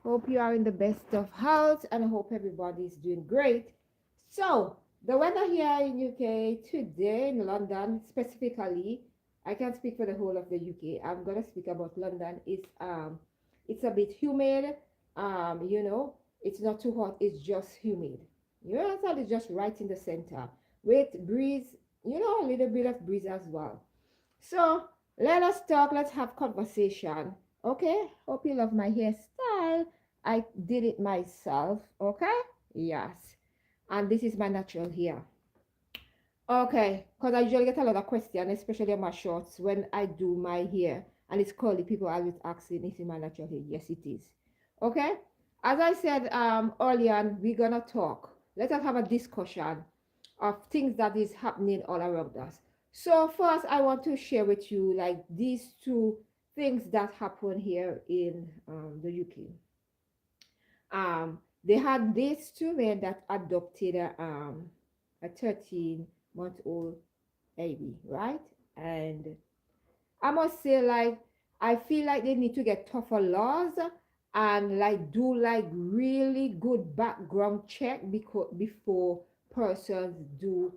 Hope you are in the best of health and I hope everybody's doing great. So, the weather here in UK today in London specifically, I can't speak for the whole of the UK. I'm gonna speak about London. It's a bit humid. It's not too hot, it's just humid. You understand? It's just right in the center. With breeze, a little bit of breeze as well. So let us talk, let's have conversation. Okay? Hope you love my hairstyle. I did it myself. Okay? Yes. And this is my natural hair. Okay, because I usually get a lot of questions, especially on my shorts when I do my hair. And it's curly. People are always asking, is it my natural hair? Yes, it is. Okay? As I said earlier, we're gonna talk. Let us have a discussion of things that is happening all around us. So first, I want to share with you like these two things that happen here in the UK. They had these two men that adopted a 13-month-old baby, right? And I must say, like, I feel like they need to get tougher laws and like do like really good background check before persons do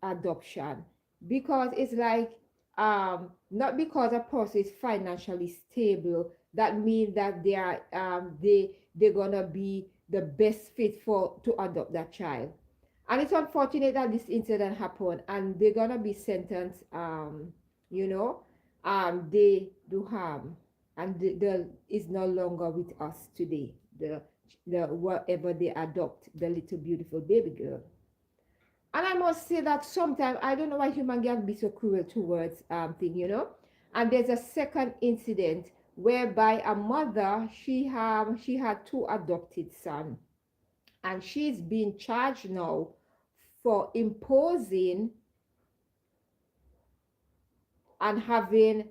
adoption, because it's like not because a person is financially stable that means that they're gonna be the best fit for to adopt that child. And it's unfortunate that this incident happened and they're gonna be sentenced, you know they do harm, and the is no longer with us today, the whatever they adopt, the little beautiful baby girl. And I must say that sometimes I don't know why human can be so cruel towards thing. And there's a second incident whereby a mother, she had two adopted sons, and she's being charged now for imposing and having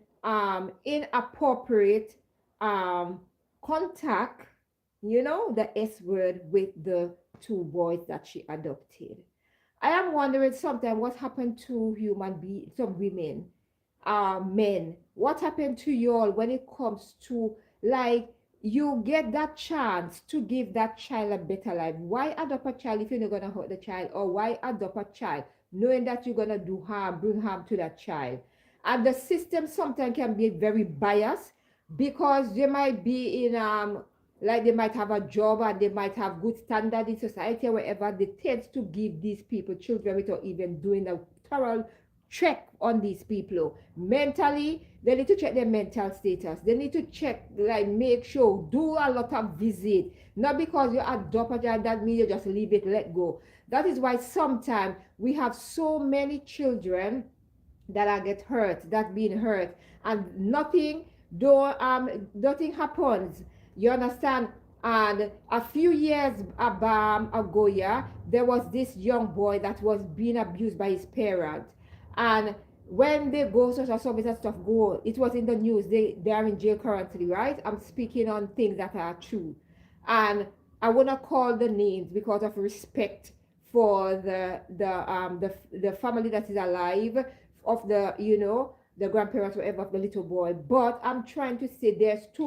inappropriate um contact, the S word, with the two boys that she adopted. I am wondering sometimes what happened to some women, men. What happened to you all when it comes to like you get that chance to give that child a better life? Why adopt a child if you're not gonna hurt the child, or why adopt a child knowing that you're gonna do harm, bring harm to that child? And the system sometimes can be very biased because they might be in like they might have a job and they might have good standard in society or wherever. They tend to give these people children without even doing a thorough check on these people. Mentally, they need to check their mental status. They need to check, like, make sure, do a lot of visit. Not because you adopt a child, that means you just leave it, let go. That is why sometimes we have so many children that are get hurt, that being hurt, and nothing happens. You understand? And a few years ago, yeah, there was this young boy that was being abused by his parent, and when they go social service and stuff go, it was in the news. They are in jail currently, right? I'm speaking on things that are true, and I wanna call the names because of respect for the family that is alive, of the grandparents, whatever, of the little boy. But I'm trying to say there's too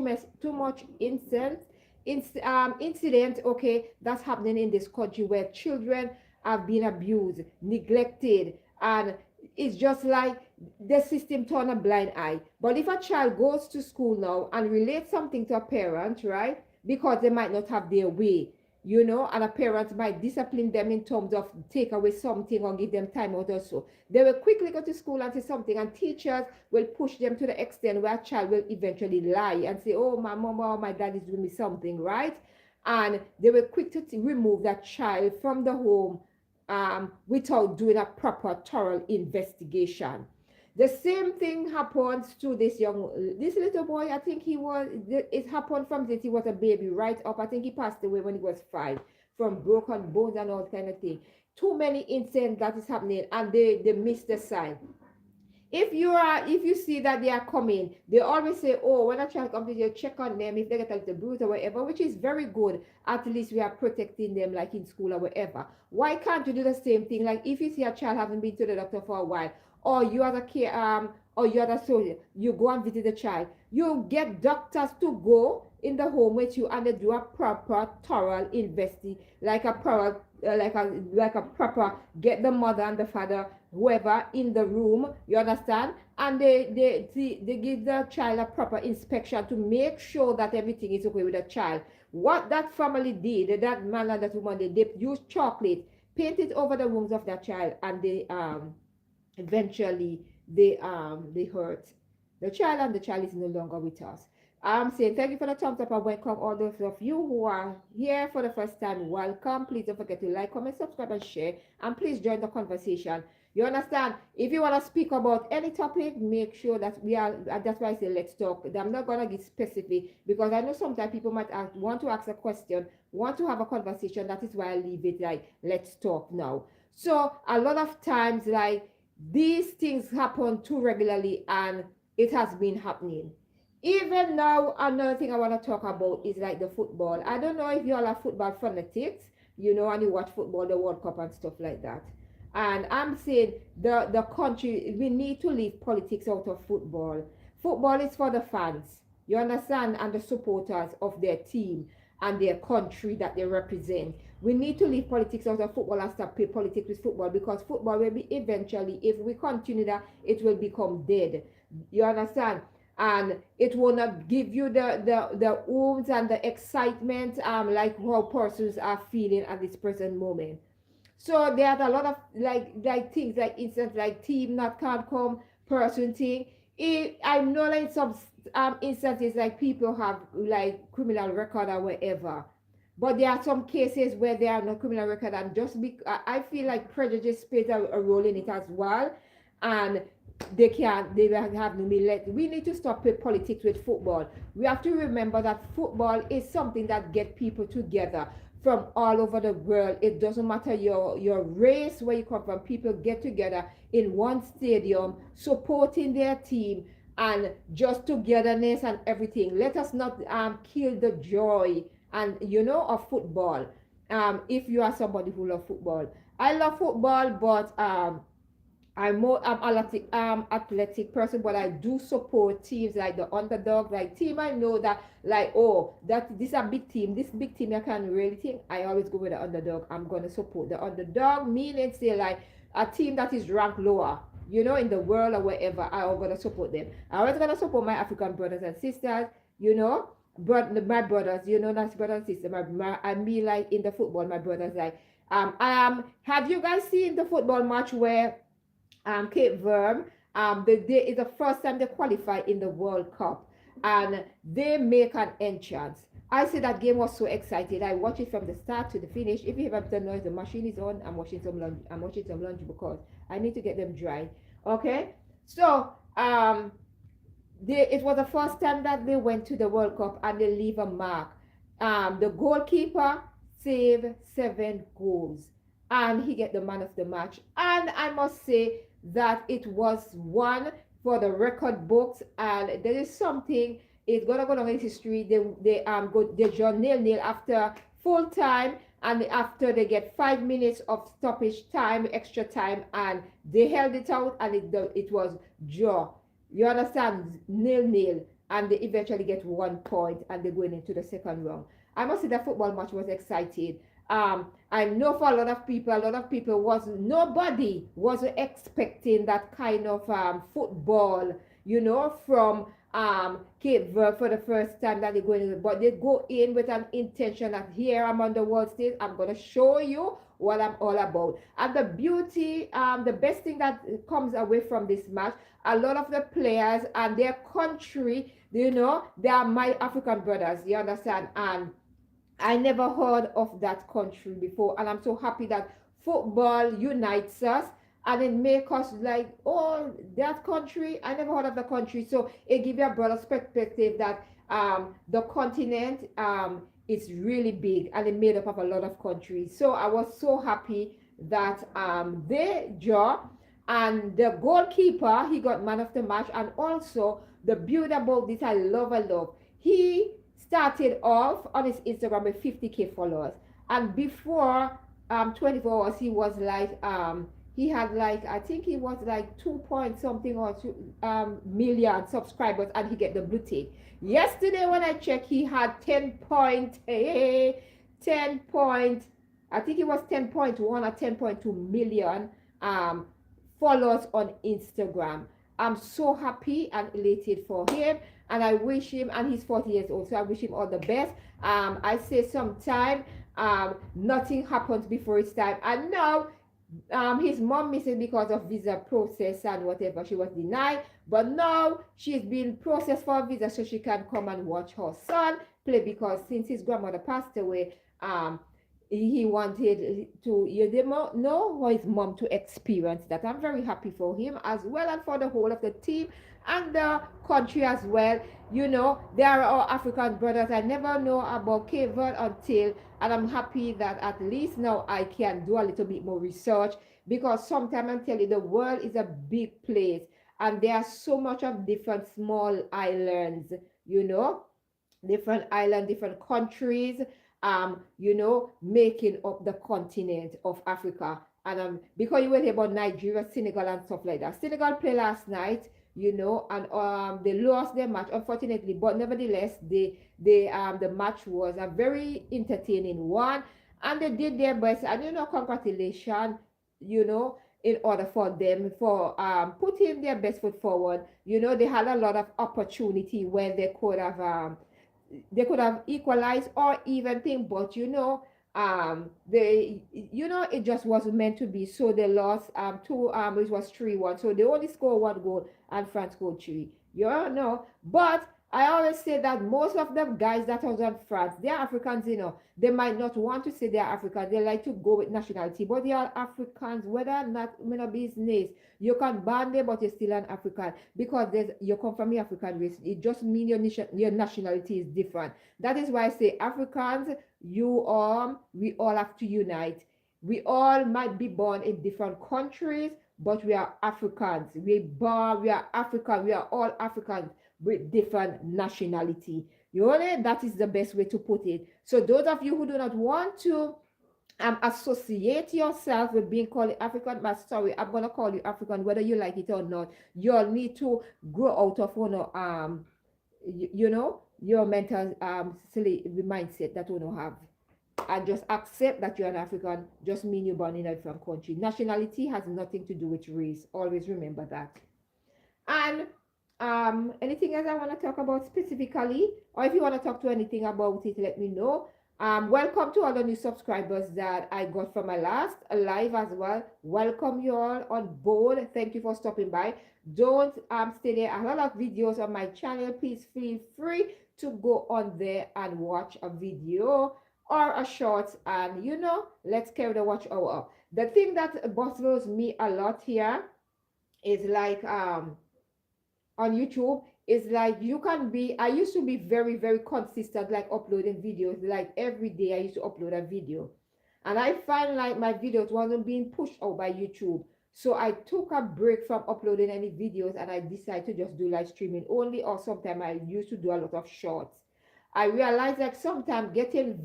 much incident, okay, that's happening in this country where children have been abused, neglected, and it's just like the system turn a blind eye. But if a child goes to school now and relates something to a parent, right, because they might not have their way, and a parent might discipline them in terms of take away something or give them time out or so, they will quickly go to school and say something, and teachers will push them to the extent where a child will eventually lie and say, oh, my mom or my dad is doing me something, right? And they were quick to remove that child from the home without doing a proper thorough investigation. The same thing happens to this little boy. I think it happened from this, he was a baby right up. I think he passed away when he was 5 from broken bones and all kind of thing. Too many incidents that is happening, and they miss the sign. If you see that they are coming, they always say, oh, when a child comes to you, check on them if they get a little bruise or whatever, which is very good. At least we are protecting them, like in school or whatever. Why can't you do the same thing? Like if you see a child haven't been to the doctor for a while, or you as a care or you're the soldier, you go and visit the child. You get doctors to go in the home with you, and they do a proper thorough investigation, like a proper like a proper, get the mother and the father, whoever, in the room, you understand, and they give the child a proper inspection to make sure that everything is okay with the child. What that family did, that man and that woman, they used chocolate, paint it over the wounds of that child, and they eventually they hurt the child, and the child is no longer with us. I'm saying thank you for the thumbs up, and welcome all those of you who are here for the first time. Welcome. Please don't forget to like, comment, subscribe, and share, and please join the conversation. You understand? If you want to speak about any topic, make sure that we are. That's why I say let's talk. I'm not gonna get specific, because I know sometimes people might want to ask a question, want to have a conversation. That is why I leave it like let's talk now. So a lot of times, like, these things happen too regularly, and it has been happening. Even now, another thing I want to talk about is like the football. I don't know if you all are football fanatics, and you watch football, the World Cup and stuff like that. And I'm saying the country, we need to leave politics out of football. Football is for the fans, you understand, and the supporters of their team and their country that they represent. We need to leave politics out of football and stop pay politics with football, because football will be eventually, if we continue that, it will become dead. You understand? And it will not give you the oomph and the excitement, like how persons are feeling at this present moment. So there are a lot of like things, like instance, like team not can't come, person thing. I know like some instances, like people have like criminal record or whatever, but there are some cases where there are no criminal record, and just I feel like prejudice plays a role in it as well, and they have no millet. We need to stop with politics with football. We have to remember that football is something that get people together from all over the world. It doesn't matter your race, where you come from. People get together in one stadium, supporting their team, and just togetherness and everything. Let us not kill the joy and of football. If you are somebody who love football, I love football, but I'm athletic person, but I do support teams like the underdog, like team I know that, like, oh, that this a big team, this big team I can really think. I always go with the underdog. I'm gonna support the underdog, meaning say like a team that is ranked lower, in the world or wherever. I'm gonna support them. I always gonna support my African brothers and sisters, but my brothers, that's brother and sister. I mean, like in the football, my brothers, like have you guys seen the football match where Cape Verde, they is the first time they qualify in the World Cup, and they make an entrance. I say that game was so excited. I watched it from the start to the finish. If you have the noise, the machine is on. I'm watching some lunch. I'm watching some lunch because I need to get them dry. Okay, so it was the first time that they went to the World Cup, and they leave a mark. The goalkeeper saved 7 goals, and he get the man of the match. And I must say that it was one for the record books, and there is something, it's gonna go down in history. They draw 0-0 after full time, and after they get 5 minutes of stoppage time, extra time, and they held it out, and it was draw. You understand? 0-0, and they eventually get 1 point, and they're going into the second round. I must say that football match was exciting. I know for a lot of people, nobody was expecting that kind of football, from Cape Verde for the first time that they're going in. But they go in with an intention that here I'm on the world stage, I'm going to show you what I'm all about. And the beauty, the best thing that comes away from this match, a lot of the players and their country, they are my African brothers, you understand? And I never heard of that country before, and I'm so happy that football unites us, and it makes us like, oh, that country, I never heard of the country. So it gives you a broader perspective that the continent is really big, and it made up of a lot of countries. So I was so happy that they draw, and the goalkeeper, he got man of the match. And also the beauty about this, I love, he started off on his Instagram with 50K followers, and before 24 hours he was like he had like, I think he was like 2 point something or 2 million subscribers, and he get the blue tick. Yesterday when I checked, he had 10 point, 10 point, I think it was 10.1 or 10.2 million um followers on Instagram. I'm so happy and elated for him, and I wish him, and he's 40 years old, so I wish him all the best. I say sometime nothing happens before it's time. And now his mom missing because of visa process and whatever. She was denied, but now she's been processed for a visa so she can come and watch her son play, because since his grandmother passed away, he wanted to, you know, for his mom to experience that. I'm very happy for him as well, and for the whole of the team and the country as well. You know, there are our African brothers. I never know about Cape Verde until, and I'm happy that at least now I can do a little bit more research, because sometimes I'm telling you, the world is a big place, and there are so much of different small islands, you know, different islands, different countries, you know, making up the continent of Africa. And because you were here about Nigeria, Senegal, and stuff like that. Senegal played last night, you know, and they lost their match, unfortunately, but nevertheless, the match was a very entertaining one, and they did their best. And you know, congratulations, you know, in order for them for putting their best foot forward. You know, they had a lot of opportunity where they could have equalized or even thing, but you know, they, you know, it just wasn't meant to be. So they lost two, it was 3-1, so they only scored 1 goal and France scored 3. You don't know, but I always say that most of the guys that was on France, they're Africans, you know. They might not want to say they're Africans, they like to go with nationality, but they are Africans, whether or not, you know, business. You can ban them, but you're still an African, because you come from the African race. It just means your nationality is different. That is why I say Africans, we all have to unite. We all might be born in different countries, but we are Africans. We are African. We are all Africans with different nationality. You know, that is the best way to put it. So those of you who do not want to associate yourself with being called African, but sorry, I'm gonna call you African whether you like it or not. You'll need to grow out of you know, your mental silly mindset that you don't have, and just accept that you're an African. Just mean you're born in a different country. Nationality has nothing to do with race. Always remember that. And anything else I want to talk about specifically, or if you want to talk to anything about it, let me know. Welcome to all the new subscribers that I got from my last live as well. Welcome you all on board. Thank you for stopping by. Don't stay there. I have a lot of videos on my channel. Please feel free to go on there and watch a video or a short, and you know, let's carry the watch hour up. The thing that bothers me a lot here is like on YouTube, is like you can be, I used to be very, very consistent, like uploading videos, like every day I used to upload a video. And I find like my videos wasn't being pushed out by YouTube. So I took a break from uploading any videos, and I decided to just do live streaming only, or sometimes I used to do a lot of shorts. I realized like sometimes getting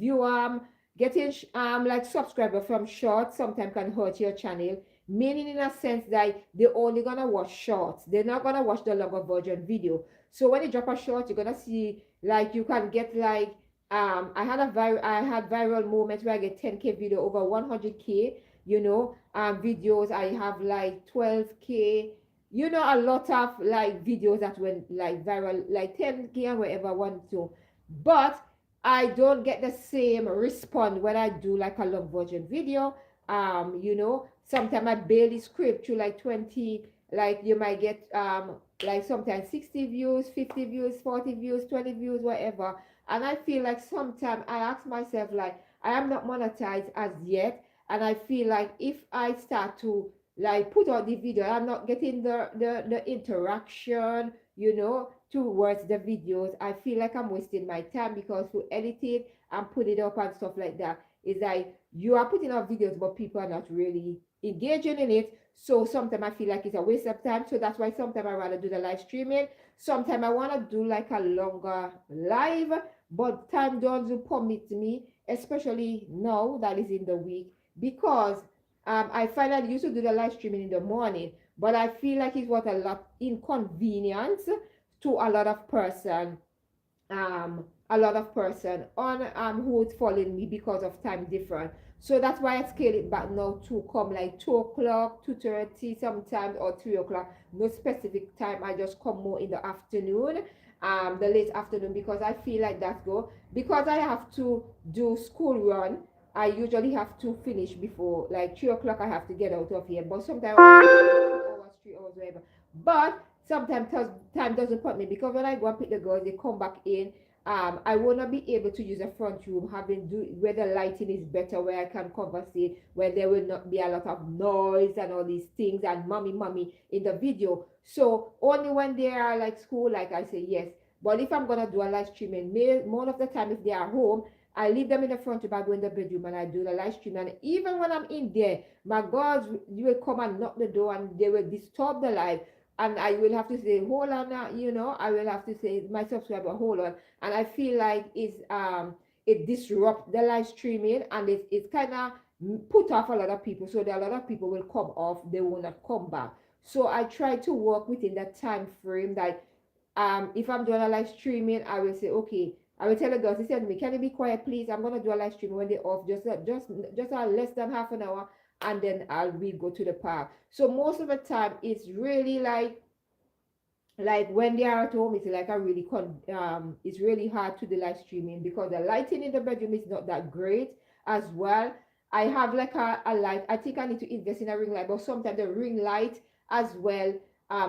like subscriber from shorts sometimes can hurt your channel, meaning in a sense that they're only gonna watch shorts, they're not gonna watch the longer version video. So when you drop a short, you're gonna see like you can get like I had viral moments where I get 10K video over 100K, you know, videos. I have like 12K, you know, a lot of like videos that went like viral, like 10K and whatever one to. But I don't get the same response when I do like a long version video. You know, sometimes I barely scrape through like 20, like you might get like sometimes 60 views, 50 views, 40 views, 20 views, whatever. And I feel like sometimes I ask myself, like, I am not monetized as yet, and I feel like if I start to like put out the video, I'm not getting the interaction, you know, towards the videos. I feel like I'm wasting my time, because to edit it and put it up and stuff like that is like you are putting out videos, but people are not really engaging in it. So sometimes I feel like it's a waste of time. So that's why sometimes I rather do the live streaming. Sometimes I want to do like a longer live, but time doesn't permit me, especially now that is in the week, because I find I used to do the live streaming in the morning, but I feel like it was a lot inconvenience to a lot of person on who would following me because of time difference. So that's why I scale it back now to come like 2 o'clock, 2:30 sometimes, or 3 o'clock. No specific time. I just come more in the afternoon, the late afternoon, because I feel like that's go. Because I have to do school run, I usually have to finish before like 3 o'clock. I have to get out of here. But sometimes 2 hours, 3 hours, whatever. But sometimes time doesn't put me, because when I go and pick the girls, they come back in. I will not be able to use a front room having do where the lighting is better, where I can conversate, where there will not be a lot of noise and all these things and mommy in the video. So only when they are like school, like I say yes. But if I'm gonna do a live streaming, more of the time if they are home, I leave them in the front room, I go in the bedroom and I do the live stream. And even when I'm in there, my girls will come and knock the door and they will disturb the live. And I will have to say, hold on now, I will have to say my subscriber, hold on. And I feel like it disrupts the live streaming, and it kind of put off a lot of people. So that a lot of people will come off, they will not come back. So I try to work within that time frame that if I'm doing a live streaming, I will say, okay, I will tell the girls, they said to me, can you be quiet, please? I'm gonna do a live stream when they're off, just less than half an hour, and then we go to the park. So most of the time, it's really like when they are at home, it's like it's really hard to do live streaming because the lighting in the bedroom is not that great as well. I have like a light. I think I need to invest in a ring light, but sometimes the ring light as well,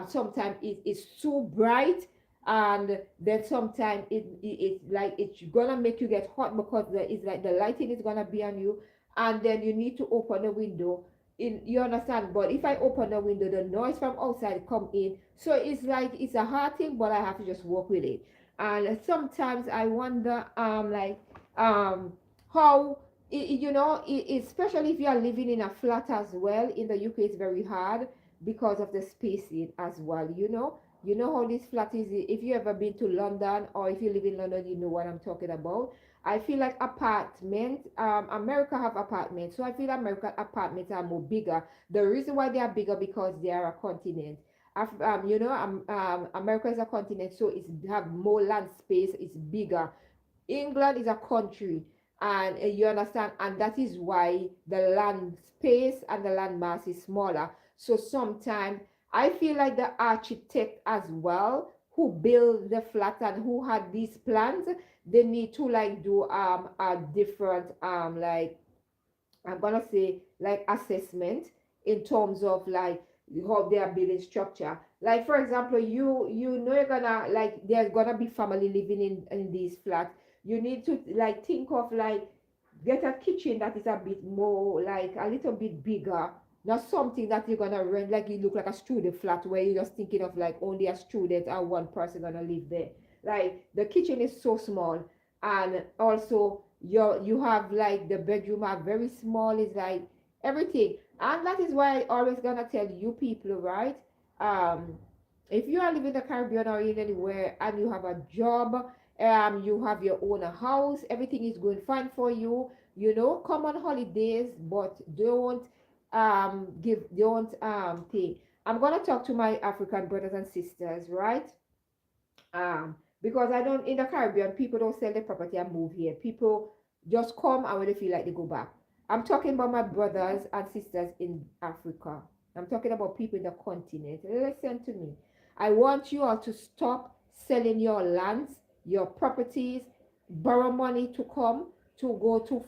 sometimes it's too bright, and then sometimes it's like it's gonna make you get hot because it's like the lighting is gonna be on you, and then you need to open the window. You understand? But if I open the window, the noise from outside come in, so it's like it's a hard thing, but I have to just work with it. And sometimes I wonder um how especially if you are living in a flat as well. In the UK it's very hard because of the spacing as well. You know how this flat is. If you ever been to London, or if you live in London, you know what I'm talking about. I feel like America have apartments, so I feel American apartments are more bigger. The reason why they are bigger because they are a continent. America is a continent, so it's have more land space. It's bigger. England is a country, and you understand, and that is why the land space and the land mass is smaller. So sometimes I feel like the architect as well, who built the flat and who had these plans, they need to like do a different like I'm gonna say like assessment in terms of like how they are building structure. Like for example, you know you're gonna like there's gonna be family living in these flats. You need to like think of like get a kitchen that is a bit more like a little bit bigger. Not something that you're gonna rent like you look like a student flat where you're just thinking of like only a student and one person gonna live there. Like the kitchen is so small, and also you have like the bedroom are very small. It's like everything, and that is why I always gonna tell you people, right? um if you are living in the Caribbean or in anywhere and you have a job, you have your own house, everything is going fine for you, come on holidays, but don't think. I'm gonna talk to my African brothers and sisters, right? Because I don't in the Caribbean, people don't sell their property and move here. People just come, and when they feel like they go back. I'm talking about my brothers and sisters in Africa. I'm talking about people in the continent. Listen to me. I want you all to stop selling your lands, your properties, borrow money to come to go to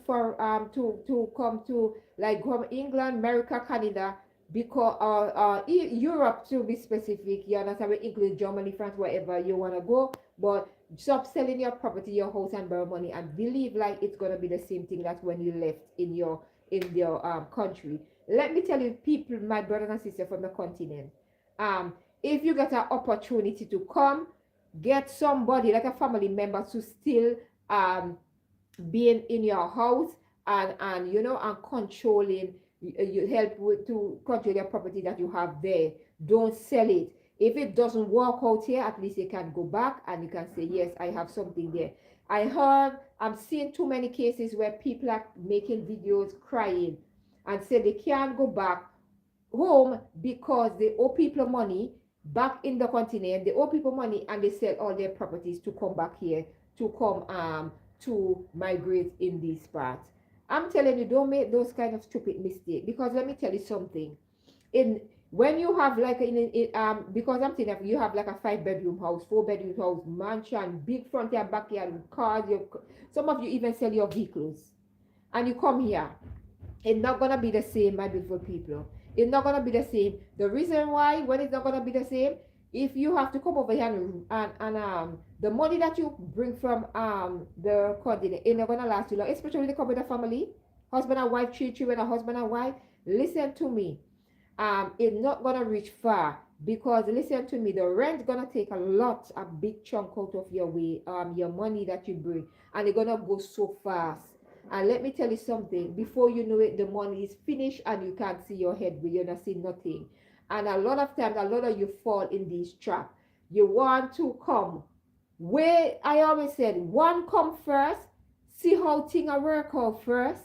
come to like from England, America, Canada, because Europe to be specific. You understand? We include Germany, France, wherever you want to go. But stop selling your property, your house, and borrow money, and believe like it's gonna be the same thing that when you left in your country. Let me tell you, people, my brothers and sisters from the continent, if you get an opportunity to come, get somebody like a family member to still being in your house, and and controlling you help with to control your property that you have there. Don't sell it. If it doesn't work out here, at least you can go back and you can say yes, I have something there. I'm seeing too many cases where people are making videos crying, and say they can't go back home because they owe people money back in the continent. They owe people money and they sell all their properties to come back here, to come to migrate in these parts. I'm telling you, don't make those kind of stupid mistakes, because let me tell you something. In when you have like because I'm thinking you have like a 5 bedroom house, 4 bedroom house, mansion, big front yard, backyard, cars, some of you even sell your vehicles, and you come here, it's not gonna be the same, my beautiful people. It's not gonna be the same. The reason why, when it's not gonna be the same, if you have to come over here and the money that you bring from the continent, it's not gonna last you long, especially when you come with a family, husband and wife, children, a husband and wife. Listen to me. It's not gonna reach far, because listen to me, the rent gonna take a big chunk out of your way, your money that you bring, and it's gonna go so fast. And let me tell you something, before you know it, the money is finished and you can't see your head, you're not seeing nothing. And a lot of times, a lot of you fall in this trap. You want to come where I always said, one come first, see how things work out first,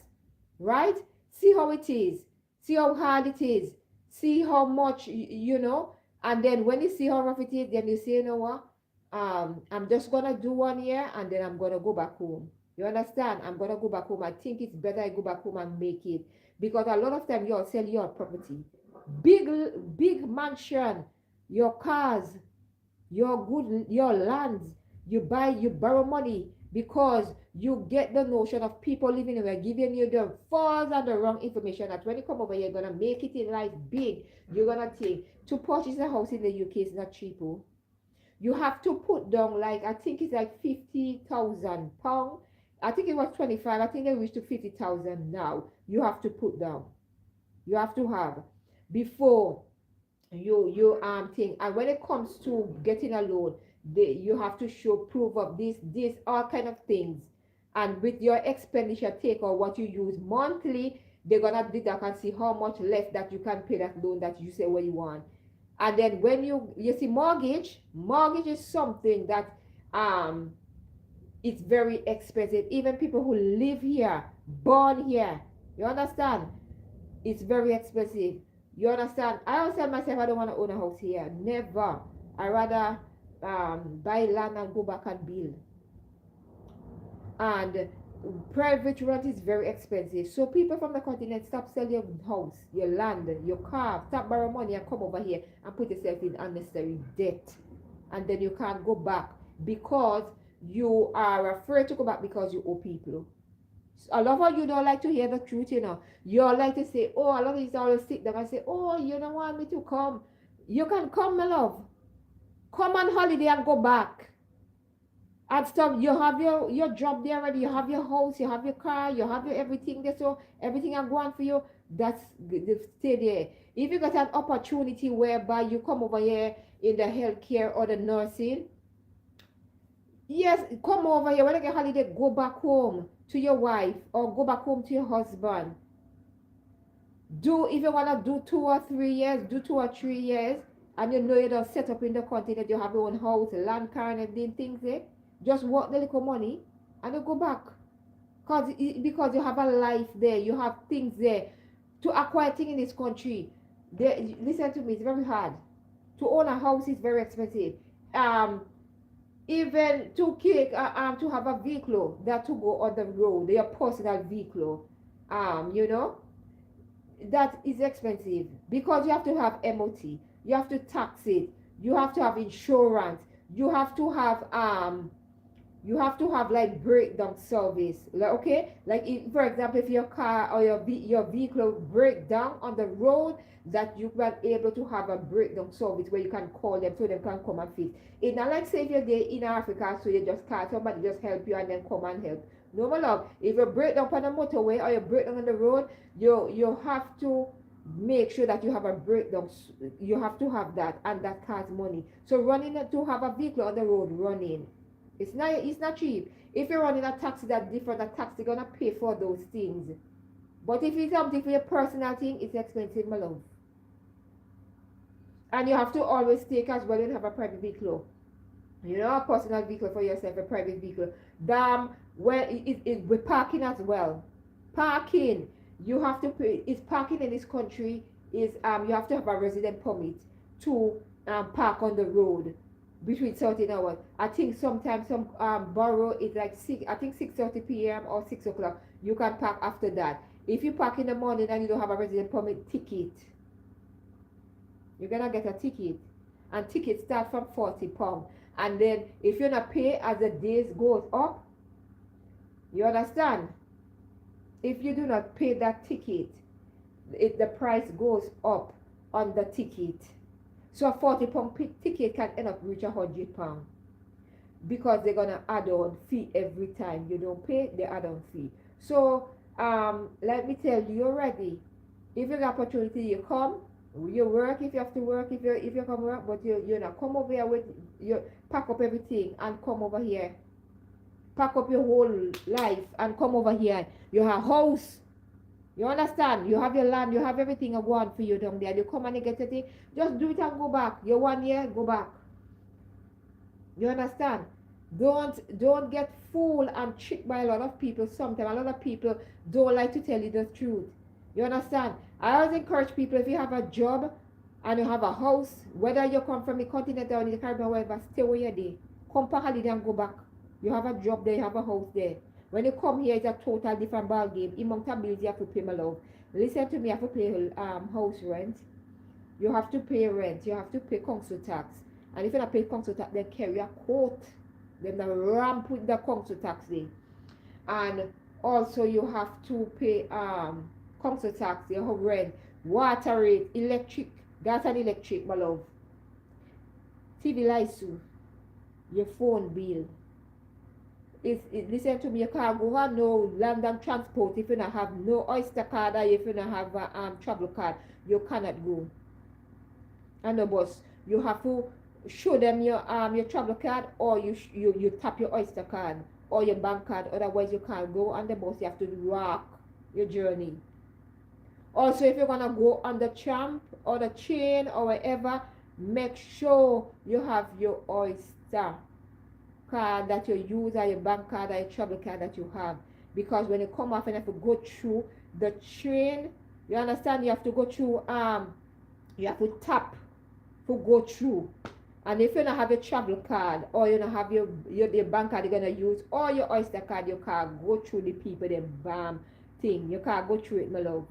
right? See how it is, see how hard it is, see how much and then when you see how rough it is, then you say, you know what, I'm just gonna do 1 year and then I'm gonna go back home. You understand? I'm gonna go back home. I think it's better I go back home and make it, because a lot of time you'll sell your property, big mansion, your cars, your lands. You borrow money because you get the notion of people living here giving you the false and the wrong information that when you come over here, you're gonna make it in life big. You're gonna think to purchase a house in the UK is not cheap. You have to put down, like, I think it's like £50,000. I think it was 25. I think they reached to 50,000 now. You have to put down. You have to have before you think. And when it comes to getting a loan, you have to show proof of this all kind of things. And with your expenditure take, or what you use monthly, they're gonna deduct and see how much left that you can pay that loan that you say what you want. And then when you see mortgage is something that it's very expensive. Even people who live here, born here, you understand, it's very expensive. You understand? I always tell myself I don't want to own a house here, never. I rather buy land and go back and build. And private rent is very expensive. So people from the continent, stop selling your house, your land, your car, stop borrow money and come over here and put yourself in unnecessary debt. And then you can't go back because you are afraid to go back because you owe people. A lot of you don't like to hear the truth, You all like to say, oh, a lot of you always sit down and say, oh, you don't want me to come. You can come, my love. Come on holiday and go back. And stuff, you have your job there already, you have your house, you have your car, you have your everything there, so everything I'm going for you, that's stay there. If you got an opportunity whereby you come over here in the healthcare or the nursing, yes, come over here. When you get holiday, go back home to your wife or go back home to your husband. If you want to do 2 or 3 years, do 2 or 3 years, and you know you don't set up in the continent, you have your own house, land, car, and everything, things there. Just work the little money and you go back. Because you have a life there, you have things there. To acquire things in this country, listen to me, it's very hard. To own a house is very expensive. Even to have a vehicle that to go on the road, your personal vehicle, that is expensive because you have to have MOT, you have to tax it, you have to have insurance, you have to have like breakdown service, like, okay, like if, for example, if your car or your vehicle break down on the road, that you can able to have a breakdown service where you can call them so they can come and fix. It's not like say if you're there in Africa, so you just call somebody, just help you and then come and help. No, my love, if you break down on the motorway or you break down on the road, you have to make sure that you have a breakdown. You have to have that, and that costs money. So running to have a vehicle on the road, running, it's not cheap. If you're running a taxi, that's different. A taxi gonna pay for those things. But if it's something for your personal thing, it's expensive, my love. And you have to always take as well and have a private vehicle. A personal vehicle for yourself, a private vehicle. With parking as well. Parking. You have to pay. Is parking in this country is you have to have a resident permit to park on the road between certain hours. I think sometimes some borough is like six. I think 6:30 p.m. or 6 o'clock. You can park after that. If you park in the morning and you don't have a resident permit, ticket. You're gonna get a ticket, and tickets start from £40. And then if you're not pay as the days goes up, you understand? If you do not pay that ticket, the price goes up on the ticket. So a £40 ticket can end up reach £100 because they're gonna add on fee every time you don't pay the add-on fee. So let me tell you already, if you have opportunity, you come, you work if you have to work, if you come work, but you not come over here with you pack up everything and come over here. Pack up your whole life and come over here. You have house. You understand? You have your land, you have everything I want for you down there. You come and you get it, just do it and go back. You 1 year, go back. You understand? Don't get fooled and tricked by a lot of people. Sometimes a lot of people don't like to tell you the truth. You understand? I always encourage people, if you have a job and you have a house, whether you come from the continent or in the Caribbean, wherever, stay where you're there. Come for holiday and go back. You have a job there, you have a house there. When you come here, it's a total different ball game. Amount of bills you have to pay, my love. Listen to me, you have to pay house rent. You have to pay rent. You have to pay council tax. And if you don't pay council tax, then carry a court. Then the ramp with the council tax there. And also you have to pay council tax, you have rent, water rate, electric, gas and electric, my love. TV license, your phone bill. Listen to me, you can't go on no land and transport if you don't have no Oyster card, or if you don't have a travel card, you cannot go. And the bus, you have to show them your travel card, or you tap your Oyster card or your bank card, otherwise you can't go on the bus. You have to walk your journey. Also, if you're gonna go on the tram or the train or wherever, make sure you have your Oyster card that you use, or your bank card, or your travel card that you have, because when you come off and have to go through the train, you understand, you have to go through you have to tap to go through. And if you don't have your travel card, or you don't have your bank card you're gonna use, or your Oyster card, you can't go through the people, them bam thing, you can't go through it, my love.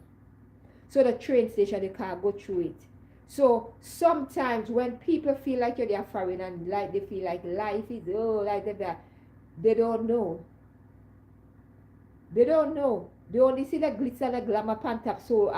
So the train station, you can't go through it. So sometimes when people feel like you're their foreign, and like they feel like life is like that, they don't know. They don't know. They only see the glitz and the glamour pan top, so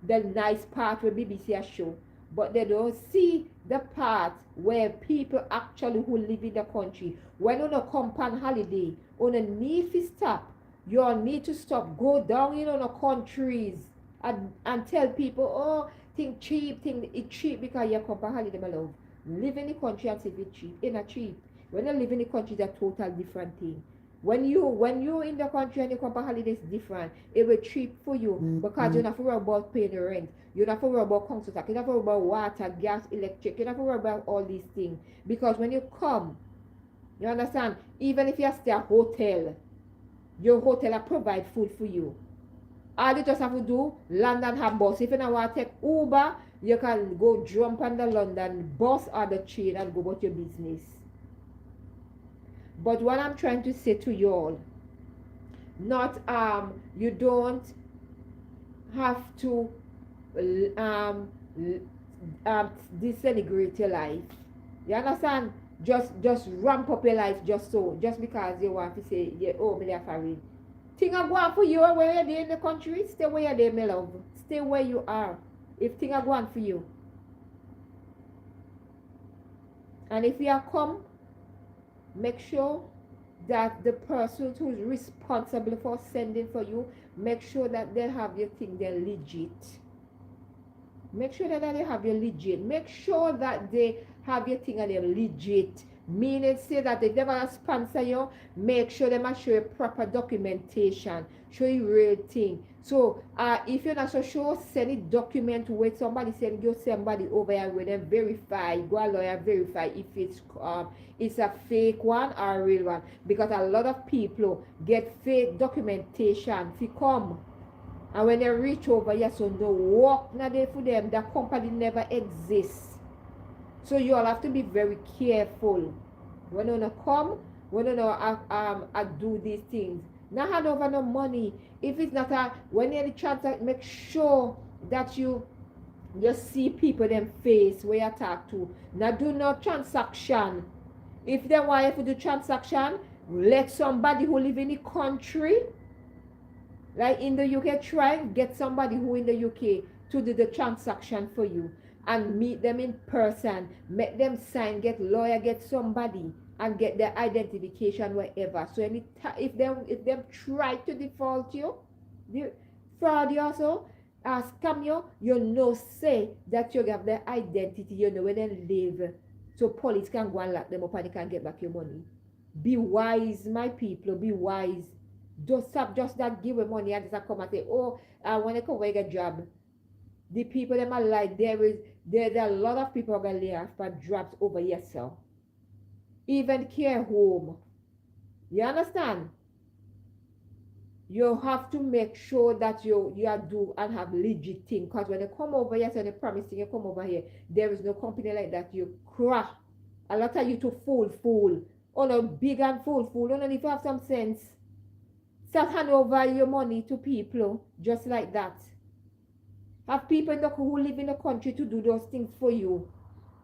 the nice part where BBC has show, but they don't see the part where people actually who live in the country. When you come on holiday, you need to stop. You need to stop. Go down in the countries and tell people, oh, think it cheap because you come on holiday, my love. Live in the country and say it's cheap. It's not cheap. When you live in the country, it's a total different thing. When you in the country and you come on holiday, it's different. It will cheap for you because you don't have to worry about paying the rent. You don't have to worry about council tax. You don't have to worry about water, gas, electric. You don't have to worry about all these things. Because when you come, you understand, even if you stay at a hotel, your hotel will provide food for you. All you just have to do, London have bus. If you don't want to take Uber, you can go jump on the London bus or the train and go about your business. But what I'm trying to say to you all, not you don't have to disintegrate your life. You understand? Just ramp up your life just because you want to say, yeah, oh, me foreign. Things are going for you where you're there in the country, stay where you're there, my love. Stay where you are. If things are going for you. And if you are come, make sure that the person who is responsible for sending for you, make sure that they have your thing, they're legit. Make sure that they have your legit. Make sure that they have your thing and they're legit. Meaning, say that if they're going to sponsor you, make sure they must show you proper documentation. Show you real thing. So, if you're not so sure, send a document with somebody, send you somebody over here with them, verify. Go a lawyer, verify if it's a fake one or a real one. Because a lot of people get fake documentation if you come And when they reach over, yes, so no work now there for them. That company never exists. So you all have to be very careful. When you come, when you do these things. Now hand over no money. If it's not a when you any chance, make sure that you see people them face where you talk to. Now do no transaction. If they want you to do transaction, let somebody who live in the country, like in the UK, try and get somebody who in the UK to do the transaction for you and meet them in person, make them sign, get lawyer, get somebody and get their identification wherever. So if them try to default you, the fraud you also, scam you, you know say that you have their identity, you know where they live. So police can go and lock them up and they can get back your money. Be wise, my people, be wise. Just stop just that give away money and just come and say, oh, I want to come work a job. The people them are like there are a lot of people are gonna lay off for jobs over yourself. Even care home. You understand? You have to make sure that you are do and have legit thing. Because when they come over here, so they promising you come over here, there is no company like that. You crash. A lot of you to fool. Oh no, big and fool. Oh no, if you have some sense. Start hand over your money to people just like that. Have people who live in the country to do those things for you.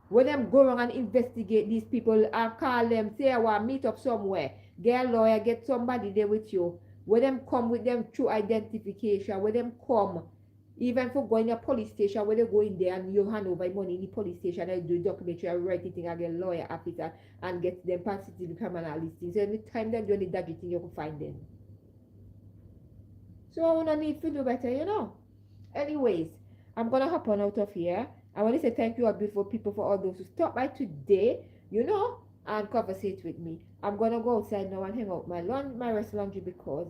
When them go around and investigate these people and call them, say I want to meet up somewhere, get a lawyer, get somebody there with you. When them come with them through identification, when them come, even for going to a police station, when they go in there and you hand over money in the police station and do documentary and write it and get a lawyer officer and get them positive criminal listings. So anytime they do any dodgy thing, you can find them. So I wanna need to do better. Anyways, I'm gonna hop on out of here. I want to say thank you all beautiful people for all those who stopped by today, and conversate with me. I'm gonna go outside now and hang out my rest laundry because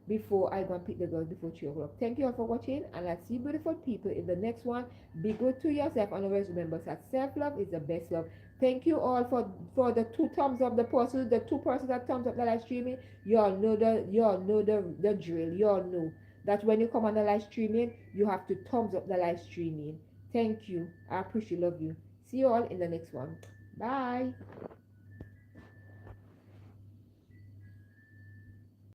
before I go and pick the girls before 3 o'clock. Thank you all for watching, and I'll see you beautiful people in the next one. Be good to yourself and always remember that self-love is the best love. Thank you all for the 2 thumbs up, the 2 persons that thumbs up the live streaming. You all know the drill. You all know that when you come on the live streaming, you have to thumbs up the live streaming. Thank you. I appreciate, love you. See you all in the next one. Bye.